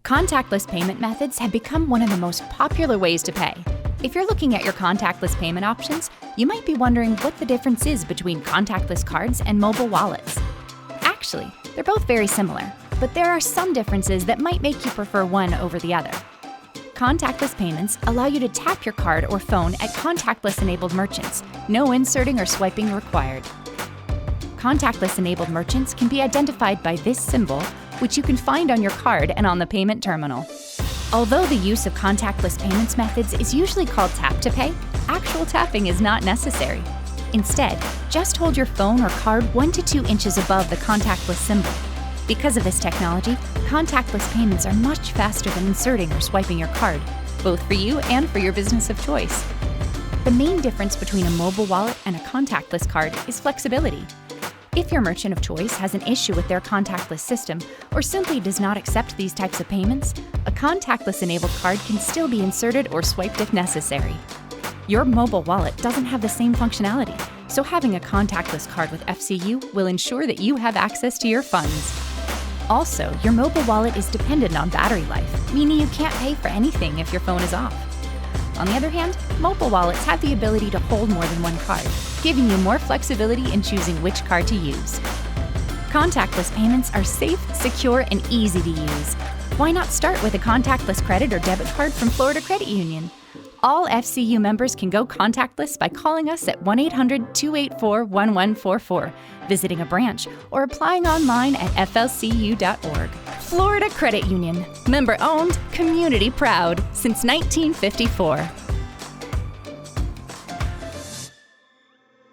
Contactless payment methods have become one of the most popular ways to pay. If you're looking at your contactless payment options, you might be wondering what the difference is between contactless cards and mobile wallets. Actually, they're both very similar, but there are some differences that might make you prefer one over the other. Contactless payments allow you to tap your card or phone at contactless-enabled merchants, no inserting or swiping required. Contactless-enabled merchants can be identified by this symbol, which you can find on your card and on the payment terminal. Although the use of contactless payments methods is usually called tap-to-pay, actual tapping is not necessary. Instead, just hold your phone or card 1 to 2 inches above the contactless symbol. Because of this technology, contactless payments are much faster than inserting or swiping your card, both for you and for your business of choice. The main difference between a mobile wallet and a contactless card is flexibility. If your merchant of choice has an issue with their contactless system or simply does not accept these types of payments, a contactless-enabled card can still be inserted or swiped if necessary. Your mobile wallet doesn't have the same functionality, so having a contactless card with FCU will ensure that you have access to your funds. Also, your mobile wallet is dependent on battery life, meaning you can't pay for anything if your phone is off. On the other hand, mobile wallets have the ability to hold more than one card, giving you more flexibility in choosing which card to use. Contactless payments are safe, secure, and easy to use. Why not start with a contactless credit or debit card from Florida Credit Union? All FCU members can go contactless by calling us at 1-800-284-1144, visiting a branch, or applying online at flcu.org. Florida Credit Union. Member-owned, community-proud since 1954.